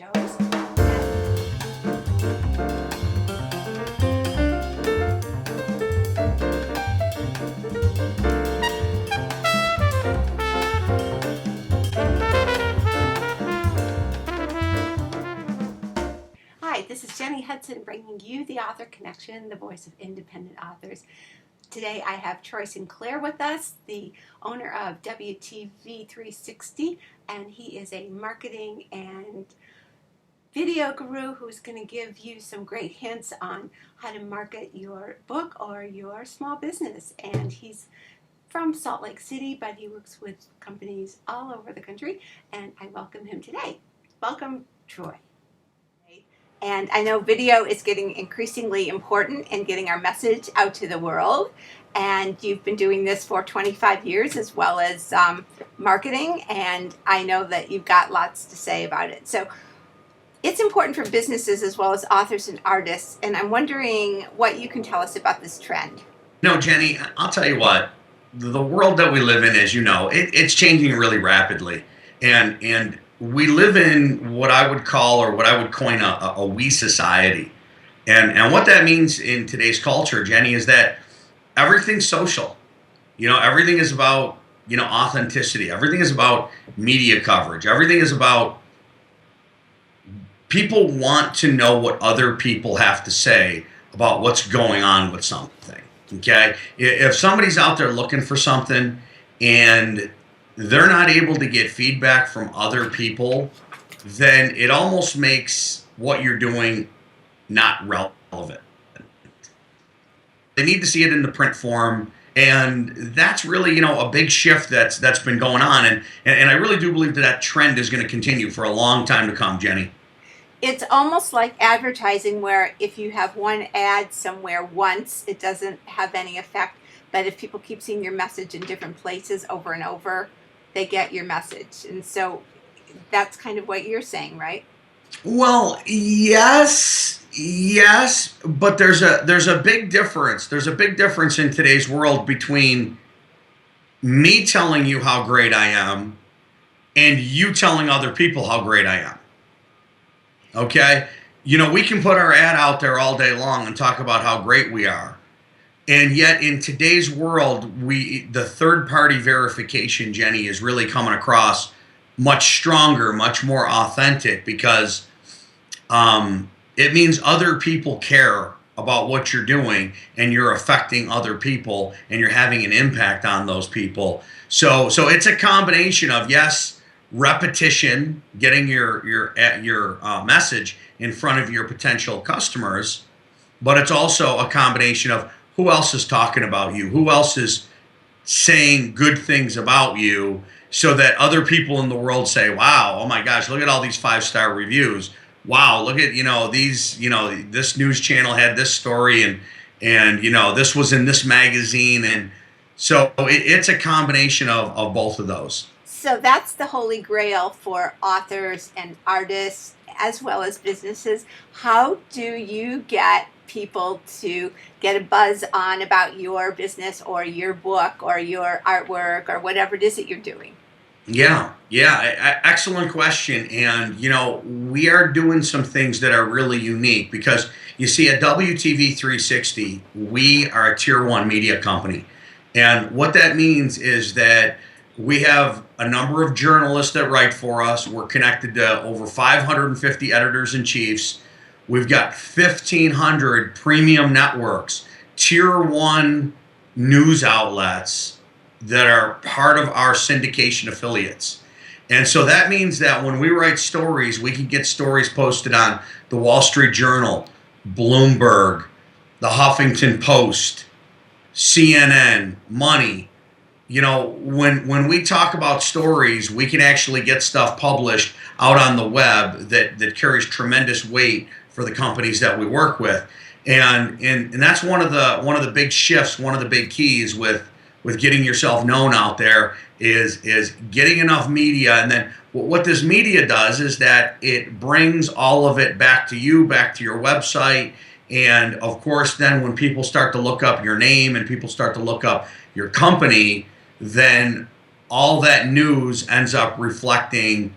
shows. Hi, this is Jenny Hudson bringing you the Author Connection, the voice of independent authors. Today I have Troy Sinclair with us, the owner of WTV 360, and he is a marketing and video guru who's going to give you some great hints on how to market your book or your small business. And he's from Salt Lake City, but he works with companies all over the country, and I welcome him today. Welcome, Troy. And I know video is getting increasingly important in getting our message out to the world. And you've been doing this for 25 years as well as marketing. And I know that you've got lots to say about it. So it's important for businesses as well as authors and artists. And I'm wondering what you can tell us about this trend. No, Jenny, I'll tell you what, the world that we live in, as you know, it's changing really rapidly. And we live in what I would call, or what I would coin, a we society. And what that means in today's culture, Jenny, is that everything's social. Everything is about, authenticity. Everything is about media coverage. Everything is about people want to know what other people have to say about what's going on with something. Okay? If somebody's out there looking for something and they're not able to get feedback from other people, then it almost makes what you're doing not relevant. They need to see it in the print form, and that's really, a big shift that's been going on, and I really do believe that trend is going to continue for a long time to come, Jenny. It's almost like advertising, where if you have one ad somewhere once, it doesn't have any effect. But if people keep seeing your message in different places over and over, they get your message. And so that's kind of what you're saying, right? Well, yes, but there's a big difference. There's a big difference in today's world between me telling you how great I am and you telling other people how great I am. Okay? We can put our ad out there all day long and talk about how great we are. And yet in today's world, the third-party verification, Jenny, is really coming across much stronger, much more authentic, because it means other people care about what you're doing, and you're affecting other people, and you're having an impact on those people. So it's a combination of, yes, repetition, getting your message in front of your potential customers, but it's also a combination of who else is talking about you, who else is saying good things about you, so that other people in the world say, wow, oh my gosh, look at all these 5-star reviews. Wow, look at, these, this news channel had this story, and this was in this magazine. And so it's a combination of both of those. So that's the holy grail for authors and artists as well as businesses. How do you get people to get a buzz on about your business or your book or your artwork or whatever it is that you're doing? Yeah, excellent question. And, we are doing some things that are really unique, because you see, at WTV 360, we are a tier 1 media company. And what that means is that we have a number of journalists that write for us. We're connected to over 550 editors-in-chiefs. We've got 1,500 premium networks, tier 1 news outlets that are part of our syndication affiliates. And so that means that when we write stories, we can get stories posted on the Wall Street Journal, Bloomberg, the Huffington Post, CNN, Money. When we talk about stories, we can actually get stuff published out on the web that carries tremendous weight for the companies that we work with. And that's one of the big shifts, one of the big keys with getting yourself known out there is getting enough media. And then what this media does is that it brings all of it back to you, back to your website. And of course, then when people start to look up your name and people start to look up your company, then all that news ends up reflecting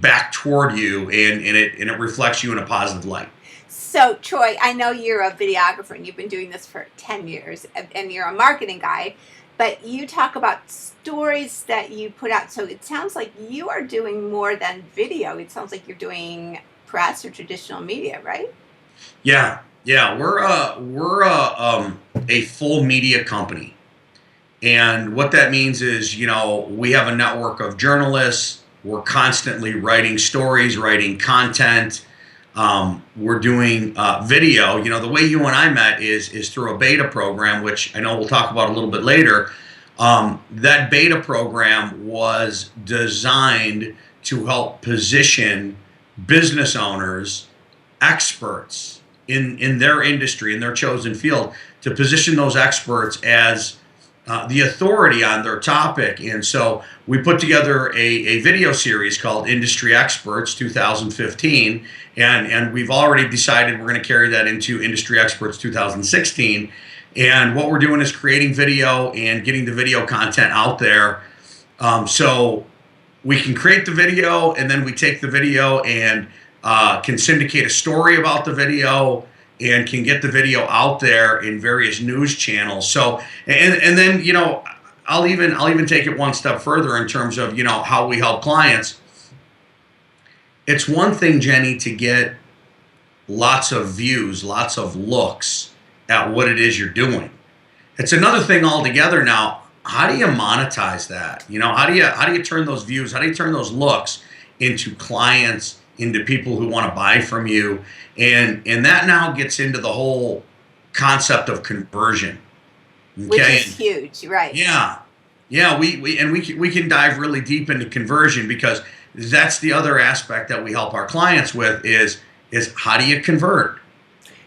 back toward you, and it reflects you in a positive light. So, Troy, I know you're a videographer and you've been doing this for 10 years and you're a marketing guy, but you talk about stories that you put out. So it sounds like you are doing more than video. It sounds like you're doing press or traditional media, right? Yeah, yeah, we're a full media company, and what that means is, we have a network of journalists. We're constantly writing stories, writing content. We're doing video. The way you and I met is through a beta program, which I know we'll talk about a little bit later. That beta program was designed to help position business owners, experts in their industry, in their chosen field, to position those experts as the authority on their topic. And so we put together a video series called Industry Experts 2015, and we've already decided we're going to carry that into Industry Experts 2016. And what we're doing is creating video and getting the video content out there, so we can create the video, and then we take the video and can syndicate a story about the video, and can get the video out there in various news channels. So, and then, I'll even take it one step further in terms of, how we help clients. It's one thing, Jenny, to get lots of views, lots of looks at what it is you're doing. It's another thing altogether now. How do you monetize that? How do you turn those views, how do you turn those looks into clients, into people who want to buy from you? And that now gets into the whole concept of conversion. Okay? Which is huge, right? Yeah. Yeah, we can dive really deep into conversion, because that's the other aspect that we help our clients with is how do you convert?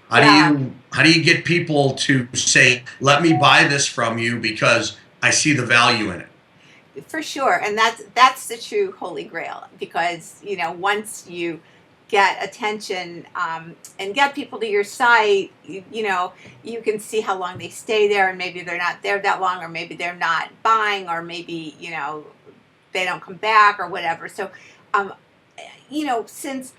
How do you get people to say, let me buy this from you because I see the value in it? For sure, and that's the true holy grail, because once you get attention and get people to your site, you can see how long they stay there, and maybe they're not there that long, or maybe they're not buying, or maybe they don't come back or whatever. So since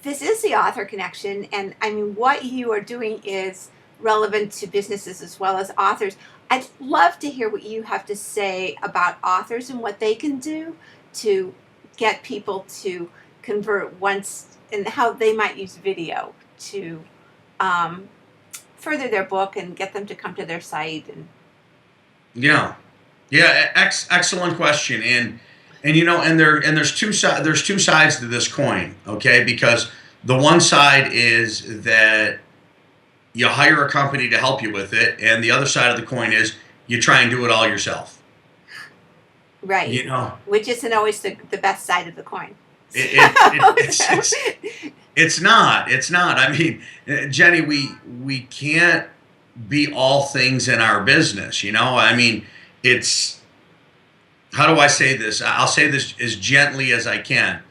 this is the author connection, and I mean what you are doing is relevant to businesses as well as authors, I'd love to hear what you have to say about authors and what they can do to get people to convert once, and how they might use video to further their book and get them to come to their site. And yeah, excellent question. And there's two sides to this coin, okay? Because the one side is that you hire a company to help you with it, and the other side of the coin is you try and do it all yourself. Right. Which isn't always the best side of the coin. It's not. I mean, Jenny, we can't be all things in our business. I mean, it's, how do I say this? I'll say this as gently as I can.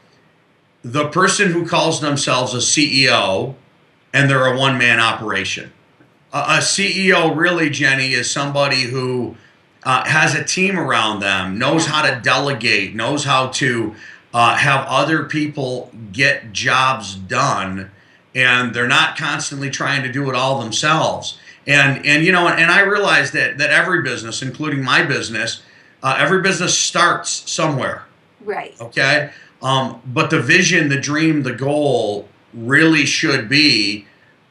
The person who calls themselves a CEO and they're a one-man operation. A CEO, really, Jenny, is somebody who has a team around them, knows how to delegate, knows how to have other people get jobs done, and they're not constantly trying to do it all themselves. And I realize that every business, including my business, every business starts somewhere. Right. Okay. But the vision, the dream, the goal really should be,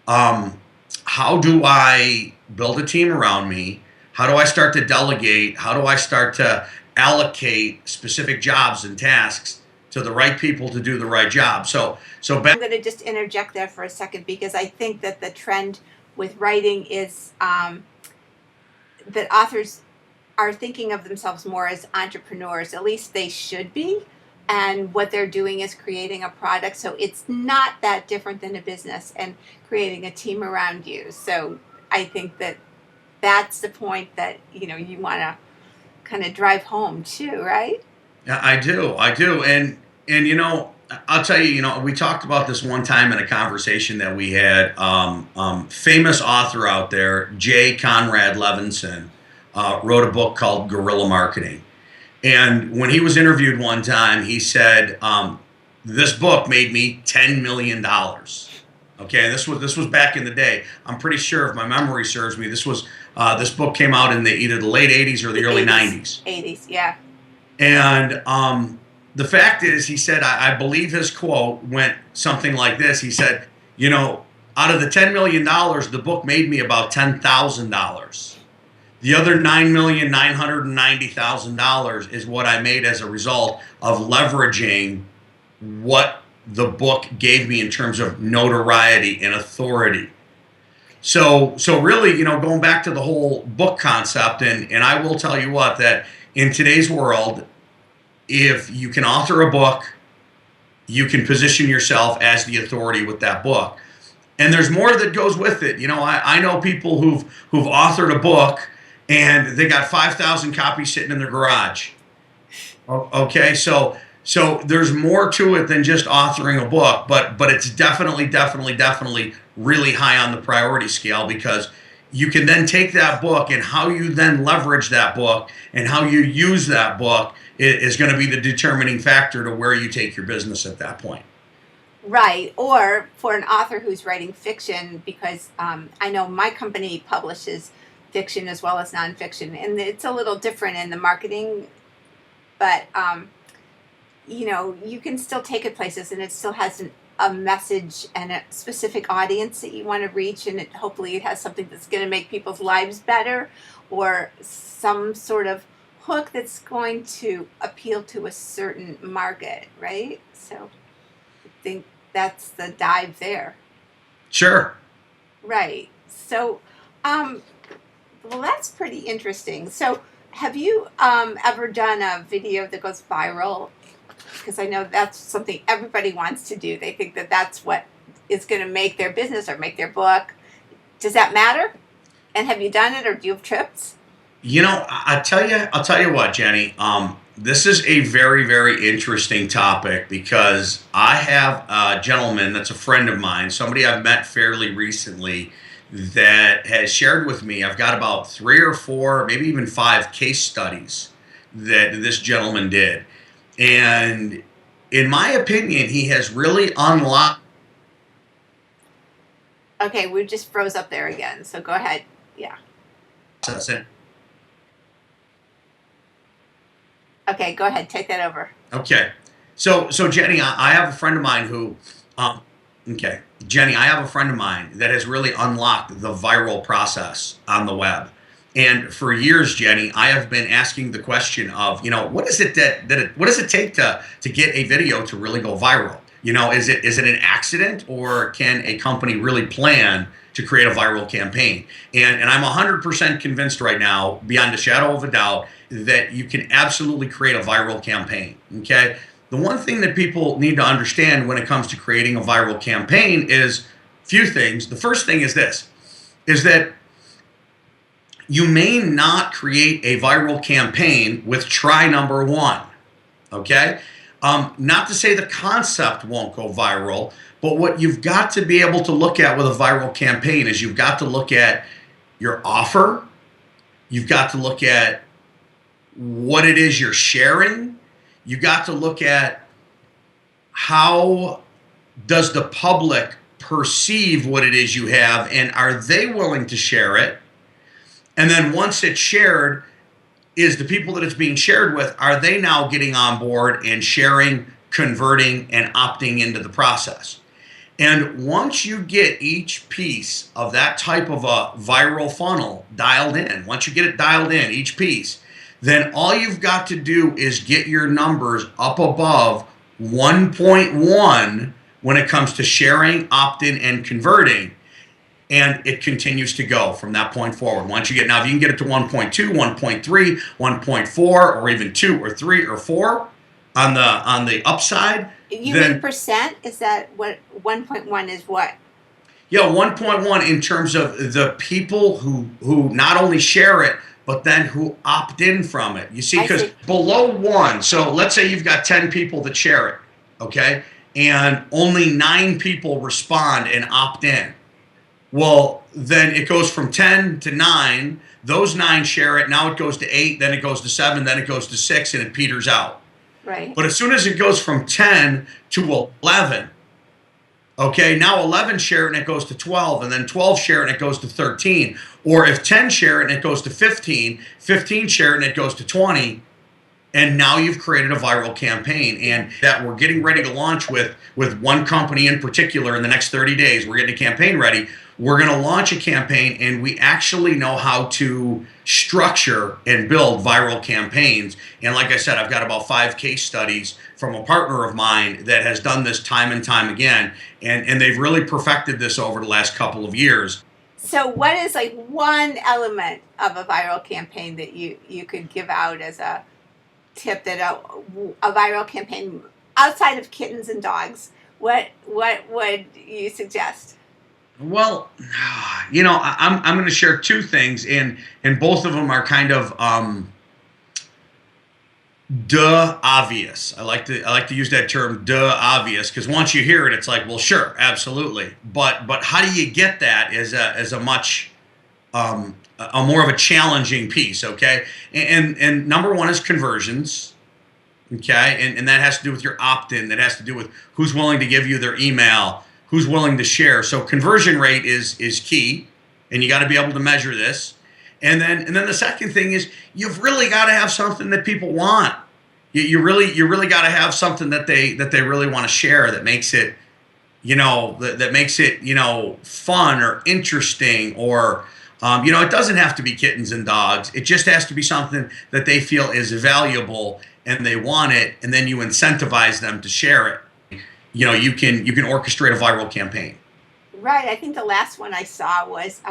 how do I build a team around me? How do I start to delegate? How do I start to allocate specific jobs and tasks to the right people to do the right job? So I'm going to just interject there for a second, because I think that the trend with writing is that authors are thinking of themselves more as entrepreneurs. At least they should be. And what they're doing is creating a product. So it's not that different than a business and creating a team around you. So I think that that's the point that, you want to kind of drive home too, right? Yeah, I do. And I'll tell you, we talked about this one time in a conversation that we had. Famous author out there, J. Conrad Levinson, wrote a book called Guerrilla Marketing. And when he was interviewed one time, he said, this book made me $10 million. Okay, this was back in the day. I'm pretty sure, if my memory serves me, this book came out in either the late 80s or the early 90s. 80s, yeah. And the fact is, he said, I believe his quote went something like this. He said, out of the $10 million, the book made me about $10,000. The other $9,990,000 is what I made as a result of leveraging what the book gave me in terms of notoriety and authority. So really, going back to the whole book concept, and I will tell you what, that in today's world, if you can author a book, you can position yourself as the authority with that book. And there's more that goes with it. I know people who've authored a book and they got 5,000 copies sitting in their garage. Okay, so there's more to it than just authoring a book, but it's definitely really high on the priority scale, because you can then take that book, and how you then leverage that book and how you use that book is going to be the determining factor to where you take your business at that point. Right, or for an author who's writing fiction, because I know my company publishes fiction as well as nonfiction, and it's a little different in the marketing, but you can still take it places, and it still has a message and a specific audience that you want to reach, and hopefully it has something that's going to make people's lives better, or some sort of hook that's going to appeal to a certain market, right? So I think that's the dive there. Sure. Right. So, well, that's pretty interesting. So, have you ever done a video that goes viral? Because I know that's something everybody wants to do. They think that that's what is going to make their business or make their book. Does that matter? And have you done it, or do you have trips? I'll tell you what, Jenny. This is a very, very interesting topic, because I have a gentleman that's a friend of mine, somebody I've met fairly recently, that has shared with me. I've got about 3 or 4, maybe even 5 case studies that this gentleman did. And in my opinion, he has really unlocked. Okay, we just froze up there again. So go ahead. Yeah. Okay, go ahead. Take that over. Okay. So Jenny, I have a friend of mine who, Jenny, I have a friend of mine that has really unlocked the viral process on the web. And for years, Jenny, I have been asking the question of, what is it what does it take to get a video to really go viral? Is it an accident, or can a company really plan to create a viral campaign? And I'm 100% convinced right now, beyond a shadow of a doubt, that you can absolutely create a viral campaign. Okay. The one thing that people need to understand when it comes to creating a viral campaign is a few things. The first thing is this, is that you may not create a viral campaign with try number 1. Okay. Not to say the concept won't go viral, but what you've got to be able to look at with a viral campaign is you've got to look at your offer. You've got to look at what it is you're sharing. You got to look at how does the public perceive what it is you have, and are they willing to share it? And then once it's shared, is the people that it's being shared with, are they now getting on board and sharing, converting, and opting into the process? And once you get each piece of that type of a viral funnel dialed in, once you get it dialed in, each piece, then all you've got to do is get your numbers up above 1.1 when it comes to sharing, opt-in, and converting. And it continues to go from that point forward. Once you get, now if you can get it to 1.2, 1.3, 1.4, or even 2 or 3 or 4 on the upside. You mean percent? Is that what 1.1 is? What? Yeah, 1.1 in terms of the people who not only share it, but then who opt in from it. You see, because below 1, so let's say you've got 10 people that share it, okay? And only 9 people respond and opt in. Well, then it goes from 10 to 9. Those 9 share it. Now it goes to 8, then it goes to 7, then it goes to 6, and it peters out. Right. But as soon as it goes from 10 to 11, okay, now 11 share it and it goes to 12, and then 12 share it and it goes to 13. Or if 10 share it and it goes to 15, 15 share it and it goes to 20, and now you've created a viral campaign. And that we're getting ready to launch with one company in particular in the next 30 days. We're getting a campaign ready. We're going to launch a campaign, and we actually know how to structure and build viral campaigns. And like I said, I've got about 5 case studies from a partner of mine that has done this time and time again. And they've really perfected this over the last couple of years. So what is like one element of a viral campaign that you could give out as a tip, that a viral campaign outside of kittens and dogs, what would you suggest? Well, I'm going to share 2 things, and both of them are kind of obvious. I like to use that term, obvious, because once you hear it, it's like, well, sure, absolutely. But how do you get that is a much a more of a challenging piece, okay? And number 1 is conversions, okay? And that has to do with your opt-in. That has to do with who's willing to give you their email, who's willing to share. So conversion rate is key, and you got to be able to measure this. And then the second thing is you've really got to have something that people want. You really got to have something that they really want to share, that makes it, that makes it, fun or interesting, or it doesn't have to be kittens and dogs. It just has to be something that they feel is valuable and they want it, and then you incentivize them to share it. You can orchestrate a viral campaign. Right. I think the last one I saw was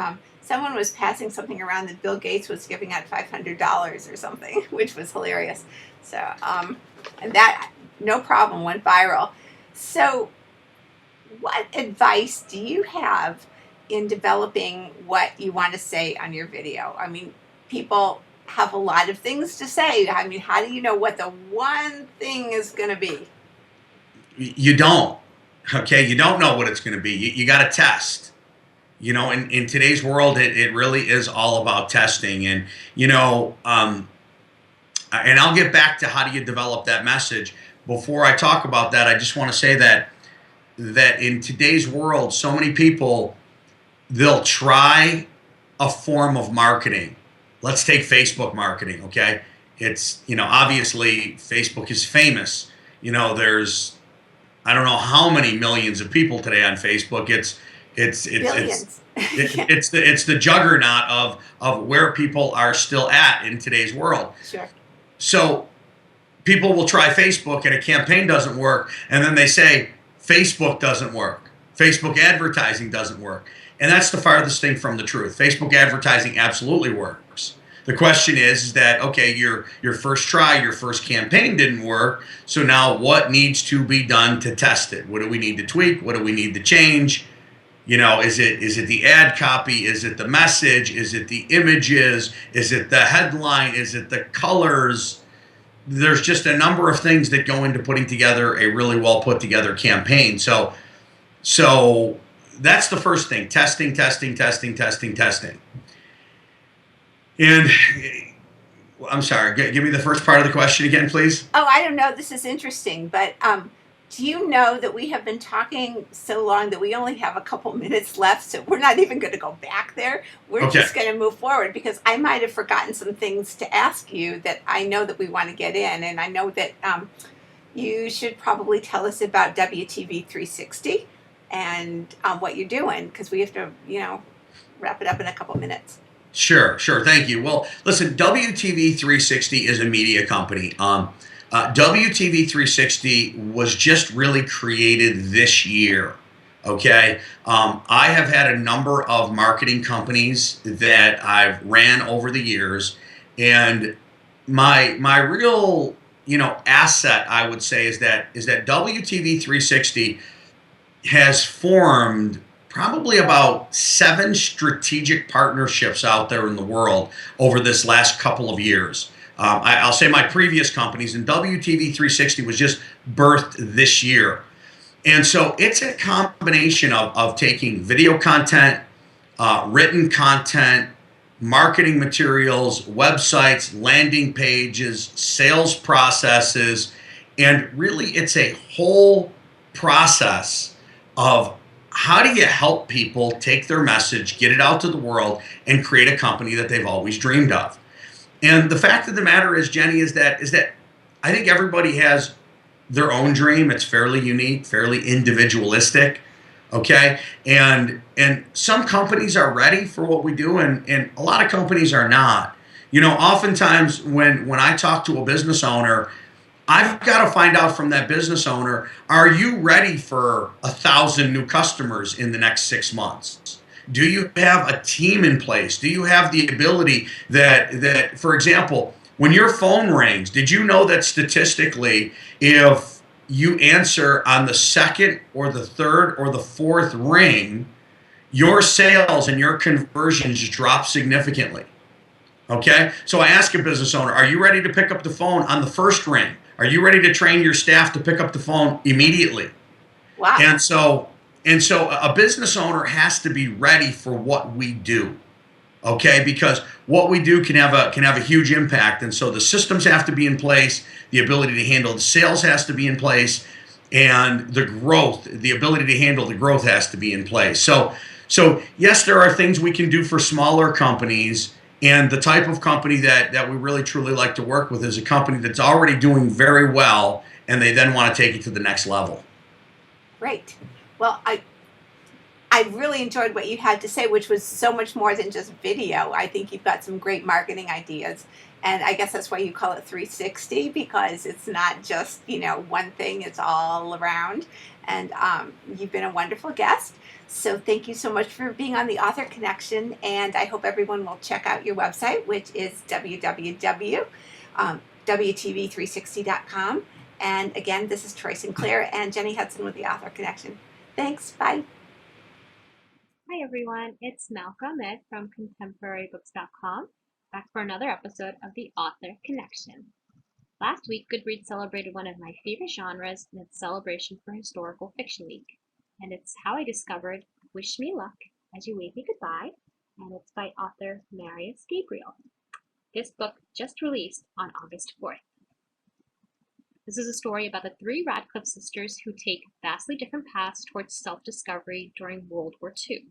someone was passing something around that Bill Gates was giving out $500 or something, which was hilarious. So, and that, no problem, went viral. So what advice do you have in developing what you want to say on your video? I mean, people have a lot of things to say. I mean, how do you know what the one thing is going to be? You don't. Okay, you don't know what it's going to be. You got to test. In today's world, it really is all about testing. And, and I'll get back to how do you develop that message. Before I talk about that, I just want to say that in today's world, so many people, they'll try a form of marketing. Let's take Facebook marketing, okay? It's, obviously Facebook is famous. There's, I don't know how many millions of people today on Facebook. It's Billions. it's the juggernaut of where people are still at in today's world. Sure. So people will try Facebook and a campaign doesn't work, and then they say Facebook doesn't work. Facebook advertising doesn't work. And that's the farthest thing from the truth. Facebook advertising absolutely works. The question is that, okay, your first try, your first campaign didn't work, so now what needs to be done to test it? What do we need to tweak? What do we need to change? Is it the ad copy? Is it the message? Is it the images? Is it the headline? Is it the colors? There's just a number of things that go into putting together a really well put together campaign. So that's the first thing. Testing. And I'm sorry, give me the first part of the question again, please. Oh, I don't know. This is interesting, but do you know that we have been talking so long that we only have a couple minutes left, so we're not even going to go back there. We're just going to move forward, because I might have forgotten some things to ask you that I know that we want to get in, and I know that you should probably tell us about WTV 360 and what you're doing, because we have to, wrap it up in a couple minutes. Sure. Thank you. Well, listen, WTV 360 is a media company. WTV 360 was just really created this year. Okay. I have had a number of marketing companies that I've ran over the years, and my real, asset, I would say, is that WTV 360 has formed probably about 7 strategic partnerships out there in the world over this last couple of years. I'll say my previous companies, and WTV 360 was just birthed this year. And so it's a combination of taking video content, written content, marketing materials, websites, landing pages, sales processes, And really, it's a whole process of how do you help people take their message, get it out to the world, and create a company that they've always dreamed of. And the fact of the matter is, Jenny, is that I think everybody has their own dream. It's fairly unique, fairly individualistic. Okay. And some companies are ready for what we do, and a lot of companies are not. Oftentimes when I talk to a business owner, I've got to find out from that business owner, are you ready for 1,000 new customers in the next 6 months? Do you have a team in place? Do you have the ability that, for example, when your phone rings, did you know that statistically, if you answer on the second or the third or the fourth ring, your sales and your conversions drop significantly? Okay. So I ask a business owner, are you ready to pick up the phone on the first ring? Are you ready to train your staff to pick up the phone immediately? Wow. And so a business owner has to be ready for what we do. Okay, because what we do can have a huge impact, and so the systems have to be in place, the ability to handle the sales has to be in place, and the ability to handle the growth has to be in place. So yes, there are things we can do for smaller companies, and the type of company that we really truly like to work with is a company that's already doing very well, and they then want to take it to the next level. Great. Well, I really enjoyed what you had to say, which was so much more than just video. I think you've got some great marketing ideas. And I guess that's why you call it 360, because it's not just, one thing, it's all around. And you've been a wonderful guest. So thank you so much for being on the Author Connection. And I hope everyone will check out your website, which is www.wtv360.com. And again, this is Troy Sinclair and Jenny Hudson with the Author Connection. Thanks. Bye. Hi everyone, it's Malcolm Ahmed from contemporarybooks.com, back for another episode of the Author Connection. Last week, Goodreads celebrated one of my favorite genres in its celebration for Historical Fiction Week, and it's how I discovered Wish Me Luck as You Wave Me Goodbye, and it's by author Marius Gabriel. This book just released on August 4th. This is a story about the three Radcliffe sisters who take vastly different paths towards self-discovery during World War II.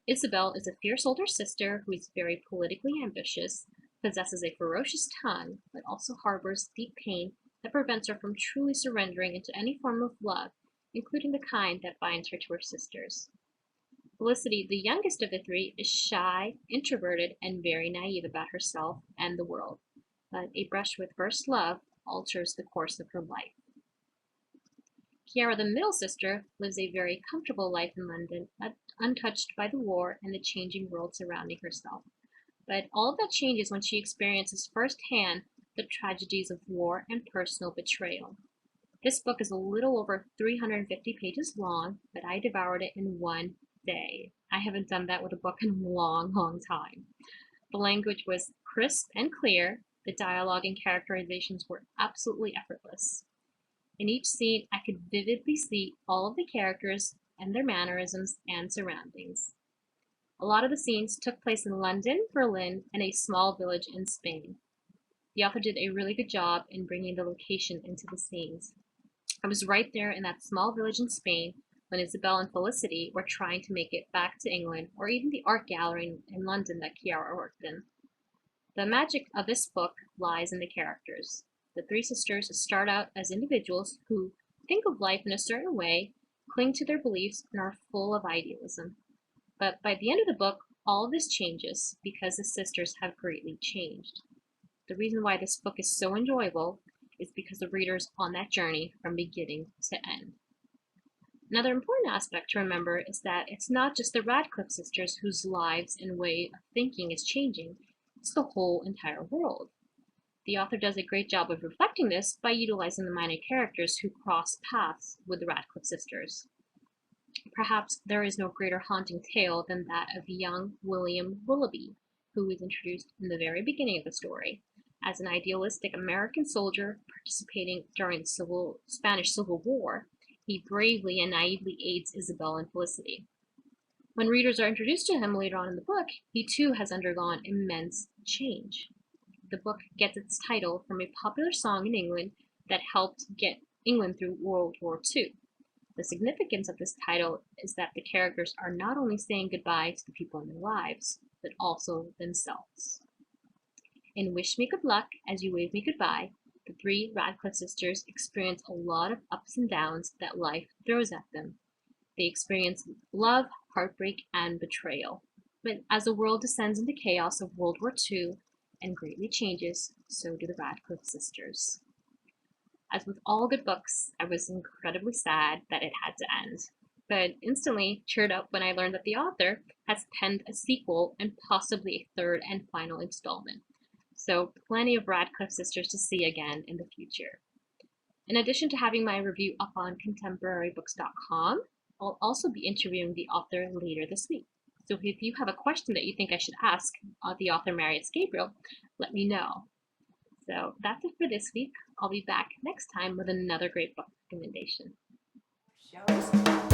Isabel is a fierce older sister who is very politically ambitious, possesses a ferocious tongue, but also harbors deep pain that prevents her from truly surrendering into any form of love, including the kind that binds her to her sisters. Felicity, the youngest of the three, is shy, introverted, and very naive about herself and the world, but a brush with first love alters the course of her life. Kiara, the middle sister, lives a very comfortable life in London, untouched by the war and the changing world surrounding herself. But all of that changes when she experiences firsthand the tragedies of war and personal betrayal. This book is a little over 350 pages long, but I devoured it in one day. I haven't done that with a book in a long, long time. The language was crisp and clear. The dialogue and characterizations were absolutely effortless. In each scene, I could vividly see all of the characters and their mannerisms and surroundings. A lot of the scenes took place in London, Berlin, and a small village in Spain. The author did a really good job in bringing the location into the scenes. I was right there in that small village in Spain when Isabel and Felicity were trying to make it back to England, or even the art gallery in London that Kiara worked in. The magic of this book lies in the characters. The three sisters start out as individuals who think of life in a certain way, cling to their beliefs, and are full of idealism. But by the end of the book, all of this changes because the sisters have greatly changed. The reason why this book is so enjoyable is because the reader's on that journey from beginning to end. Another important aspect to remember is that it's not just the Radcliffe sisters whose lives and way of thinking is changing, it's the whole entire world. The author does a great job of reflecting this by utilizing the minor characters who cross paths with the Radcliffe sisters. Perhaps there is no greater haunting tale than that of young William Willoughby, who is introduced in the very beginning of the story. As an idealistic American soldier participating during the Spanish Civil War, he bravely and naively aids Isabel and Felicity. When readers are introduced to him later on in the book, he too has undergone immense change. The book gets its title from a popular song in England that helped get England through World War II. The significance of this title is that the characters are not only saying goodbye to the people in their lives, but also themselves. In Wish Me Good Luck As You Wave Me Goodbye, the three Radcliffe sisters experience a lot of ups and downs that life throws at them. They experience love, heartbreak, and betrayal. But as the world descends into chaos of World War II and greatly changes, so do the Radcliffe sisters. As with all good books, I was incredibly sad that it had to end, but instantly cheered up when I learned that the author has penned a sequel and possibly a third and final installment. So plenty of Radcliffe sisters to see again in the future. In addition to having my review up on contemporarybooks.com, I'll also be interviewing the author later this week. So if you have a question that you think I should ask the author Marius Gabriel, let me know. So that's it for this week. I'll be back next time with another great book recommendation. Shows.